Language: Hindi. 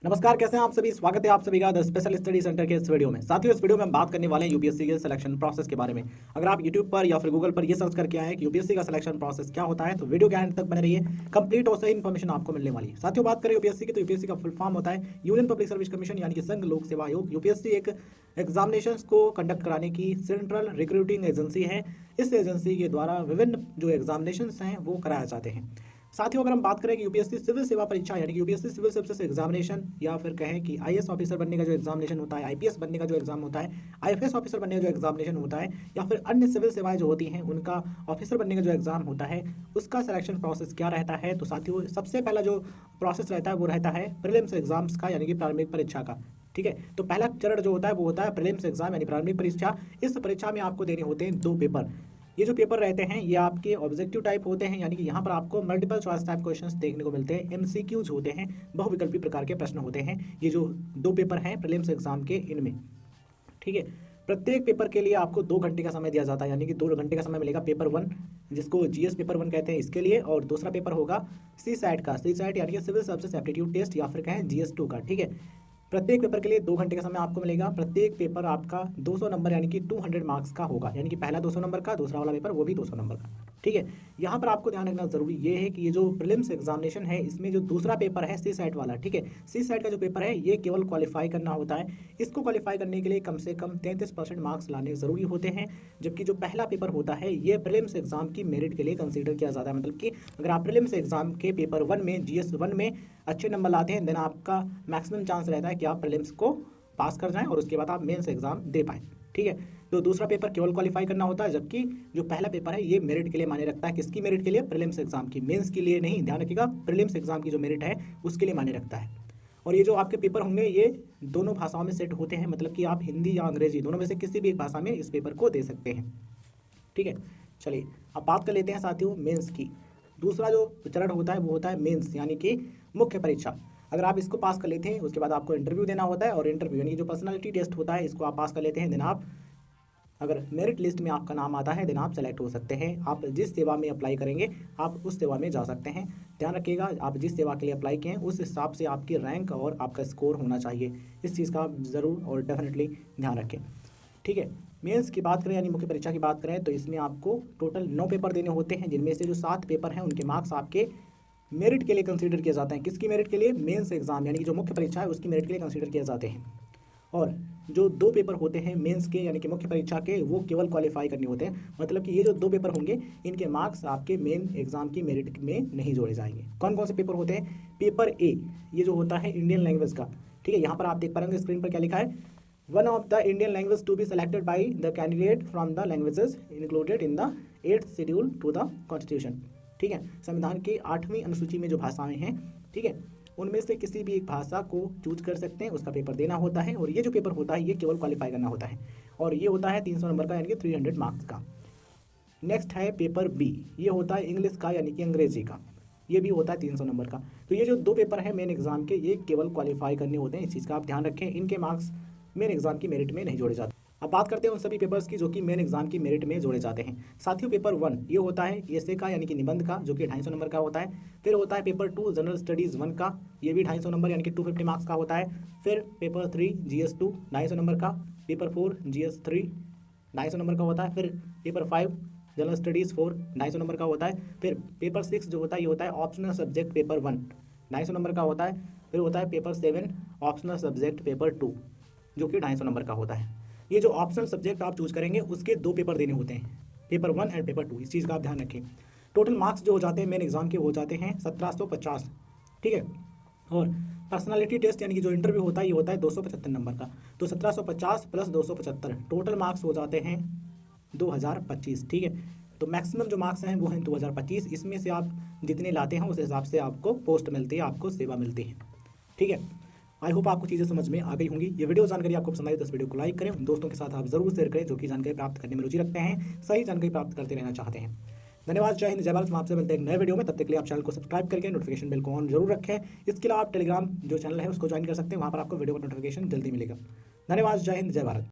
नमस्कार, कैसे हैं आप सभी। स्वागत है आप सभी का द स्पेशल स्टडी सेंटर के इस वीडियो में। साथियों, इस वीडियो में हम बात करने वाले हैं यूपीएससी के सिलेक्शन प्रोसेस के बारे में। अगर आप यूट्यूब पर या फिर गूगल पर ये सर्च करके आए हैं कि यूपीएससी का सिलेक्शन प्रोसेस क्या होता है, तो वीडियो के एंड तक बने रहिए। कंप्लीट और सही इन्फॉर्मेशन आपको मिलने वाली है। साथियों, बात करें यूपीएससी की, तो यूपीएससी का फुल फॉर्म होता है यूनियन पब्लिक सर्विस कमीशन, यानी कि संघ लोक सेवा आयोग। यूपीएससी एक एग्जामिनेशन को कंडक्ट कराने की सेंट्रल रिक्रूटिंग एजेंसी है। इस एजेंसी के द्वारा विभिन्न जो एग्जामिनेशन हैं वो कराए जाते हैं। साथियों, अगर हम बात करें कि यूपीएससी सिविल सेवा परीक्षा यानी कि यूपीएससी सिविल सर्विसेज एग्जामिनेशन, या फिर कहें कि आईएएस ऑफिसर बनने का जो एग्जामिनेशन होता है, आईपीएस बनने का जो एग्जाम होता है, आईएफएस ऑफिसर बनने का जो एग्जामिनेशन होता है, या फिर अन्य सिविल सेवाएं जो होती हैं उनका ऑफिसर बनने का जो एग्जाम होता है, उसका सिलेक्शन प्रोसेस क्या रहता है। तो साथियों, सबसे पहला जो प्रोसेस रहता है वो रहता है प्रीलिम्स एग्जाम्स का, यानी कि प्रारंभिक परीक्षा का। ठीक है, तो पहला चरण जो होता है वो होता है प्रीलिम्स एग्जाम यानी प्रारंभिक परीक्षा। इस परीक्षा में आपको देने होते हैं 2 पेपर। ये जो पेपर रहते हैं ये आपके ऑब्जेक्टिव टाइप होते हैं, यानी कि यहाँ पर आपको मल्टीपल चॉइस टाइप क्वेश्चंस देखने को मिलते हैं। एमसीक्यूज होते हैं, बहुविकल्पी प्रकार के प्रश्न होते हैं। ये जो 2 पेपर हैं प्रीलिम्स एग्जाम के, इनमें ठीक है, प्रत्येक पेपर के लिए आपको 2 घंटे का समय दिया जाता है, यानी कि 2 घंटे का समय मिलेगा पेपर 1, जिसको जीएस पेपर 1 कहते हैं, इसके लिए। और दूसरा पेपर होगा सी सैट का, सी सैट यानी कि सिविल सर्विसेज एप्टीट्यूड टेस्ट, या फिर कहें जीएस 2 का। ठीक है, प्रत्येक पेपर के लिए 2 घंटे का समय आपको मिलेगा। प्रत्येक पेपर आपका 200 नंबर यानी कि 200 मार्क्स का होगा, यानी कि पहला 200 नंबर का, दूसरा वाला पेपर वो भी 200 नंबर का। ठीक है, यहाँ पर आपको ध्यान रखना जरूरी ये है कि ये जो प्रीलिम्स एग्जामिनेशन है इसमें जो दूसरा पेपर है सी सेट वाला, ठीक है, सी सेट का जो पेपर है ये केवल क्वालिफाई करना होता है। इसको क्वालिफाई करने के लिए कम से कम 33% मार्क्स लाने जरूरी होते हैं। जबकि जो पहला पेपर होता है ये प्रीलिम्स एग्जाम की मेरिट के लिए कंसीडर किया जाता है। मतलब कि अगर आप प्रीलिम्स एग्जाम के पेपर 1 में, GS 1 में अच्छे नंबर लाते हैं, देन आपका मैक्सिमम चांस रहता है कि आप प्रीलिम्स को पास कर जाएं और उसके बाद आप मेंस एग्जाम दे पाएं। ठीक है, तो दूसरा पेपर केवल क्वालिफाई करना होता है, जबकि जो पहला पेपर है ये मेरिट के लिए माने रखता है। किसकी मेरिट के लिए? प्रीलिम्स एग्जाम की, मेंस के लिए नहीं। ध्यान रखिएगा, प्रीलिम्स एग्जाम की जो मेरिट है उसके लिए माने रखता है। और ये जो आपके पेपर होंगे ये दोनों भाषाओं में सेट होते हैं, मतलब कि आप हिंदी या अंग्रेजी दोनों में से किसी भी एक भाषा में इस पेपर को दे सकते हैं। ठीक है, चलिए अब बात कर लेते हैं साथियों मेंस की। दूसरा जो चरण होता है वो होता है मेंस, यानी कि मुख्य परीक्षा। अगर आप इसको पास कर लेते हैं उसके बाद आपको इंटरव्यू देना होता है, और इंटरव्यू यानी जो पर्सनालिटी टेस्ट होता है इसको आप पास कर लेते हैं, देन आप अगर मेरिट लिस्ट में आपका नाम आता है देन आप सेलेक्ट हो सकते हैं। आप जिस सेवा में अप्लाई करेंगे आप उस सेवा में जा सकते हैं। ध्यान रखिएगा, आप जिस सेवा के लिए अप्लाई किए हैं उस हिसाब से आपकी रैंक और आपका स्कोर होना चाहिए। इस चीज़ का आप ज़रूर और डेफिनेटली ध्यान रखें। ठीक है, मेंस की बात करें यानी मुख्य परीक्षा की बात करें तो इसमें आपको टोटल 9 पेपर देने होते हैं, जिनमें से जो 7 पेपर हैं उनके मार्क्स आपके मेरिट के लिए कंसीडर किए जाते हैं। किसकी मेरिट के लिए? मेंस एग्जाम यानी कि जो मुख्य परीक्षा है उसकी मेरिट के लिए कंसीडर किए जाते हैं। और जो 2 पेपर होते हैं मेंस के यानी कि मुख्य परीक्षा के, वो केवल क्वालिफाई करने होते हैं। मतलब कि ये जो 2 पेपर होंगे इनके मार्क्स आपके मेन एग्जाम की मेरिट में नहीं जोड़े जाएंगे। कौन कौन से पेपर होते हैं? पेपर ए, ये जो होता है इंडियन लैंग्वेज का। ठीक है, यहाँ पर आप देख पा रहे होंगे स्क्रीन पर क्या लिखा है, one of the Indian language to be selected by the candidate from the languages included in the 8th schedule to the constitution. ठीक है, संविधान की 8वीं अनुसूची में जो भाषाएं हैं, ठीक है, उनमें से किसी भी एक भाषा को चूज कर सकते हैं, उसका पेपर देना होता है। और ये जो पेपर होता है ये केवल क्वालिफाई करना होता है, और ये होता है 300 नंबर का, यानी कि 300 मार्क्स का। नेक्स्ट है पेपर बी, ये होता है इंग्लिश का यानी कि अंग्रेजी का, ये भी होता है 300 नंबर का। तो ये जो 2 पेपर हैं मेन एग्जाम के ये केवल क्वालिफाई करने होते हैं, इस चीज़ का आप ध्यान रखें। इनके मार्क्स मेन एग्जाम की मेरिट में नहीं जोड़े जाते। अब बात करते हैं उन सभी पेपर्स की जो कि मेन एग्जाम की मेरिट में जोड़े जाते हैं। साथियों, पेपर 1 ये होता है एसे का यानी कि निबंध का, जो कि 250 नंबर का होता है। फिर होता है पेपर 2 जनरल स्टडीज़ 1 का, ये भी 250 नंबर यानी कि 250 मार्क्स का होता है। फिर पेपर 3 GS 2 250 नंबर का। पेपर 4 GS 3 250 नंबर का होता है। फिर पेपर 5 जनरल स्टडीज़ 4 250 नंबर का होता है। फिर पेपर 6 जो होता है ये होता है ऑप्शनल सब्जेक्ट पेपर 1 250 नंबर का होता है। फिर होता है पेपर 7 ऑप्शनल सब्जेक्ट पेपर 2 जो कि 250 नंबर का होता है। ये जो ऑप्शनल सब्जेक्ट आप चूज करेंगे उसके 2 पेपर देने होते हैं, पेपर 1 एंड पेपर 2, इस चीज़ का आप ध्यान रखें। टोटल मार्क्स जो हो जाते हैं मेन एग्जाम के वो हो जाते हैं 1750। ठीक है, और पर्सनालिटी टेस्ट यानी कि जो इंटरव्यू होता है ये होता है 275 नंबर का। तो 1750 प्लस 275 टोटल मार्क्स हो जाते हैं 2025। ठीक है, तो मैक्सिमम जो मार्क्स हैं वो हैं 2025। इसमें से आप जितने लाते हैं उस हिसाब से आपको पोस्ट मिलती है, आपको सेवा मिलती है। ठीक है, आई होप आपको चीज़ें समझ में आ गई होंगी। ये वीडियो जानकारी आपको पसंद आई तो इस वीडियो को लाइक करें, उन दोस्तों के साथ आप जरूर शेयर करें जो कि जानकारी प्राप्त करने में रुचि रखते हैं, सही जानकारी प्राप्त करते रहना चाहते हैं। धन्यवाद, जय हिंद, जय भारत। हम आपसे मिलते हैं एक नए वीडियो में, तब तक के लिए आप चैनल को सब्सक्राइब करके नोटिफिकेशन बेल को ऑन जरूर रखें। इसके अलावा आप टेलीग्राम जो चैनल है उसको ज्वाइन कर सकते हैं, वहाँ पर आपको वीडियो का नोटिफिकेशन जल्दी मिलेगा। धन्यवाद, जय हिंद, जय भारत।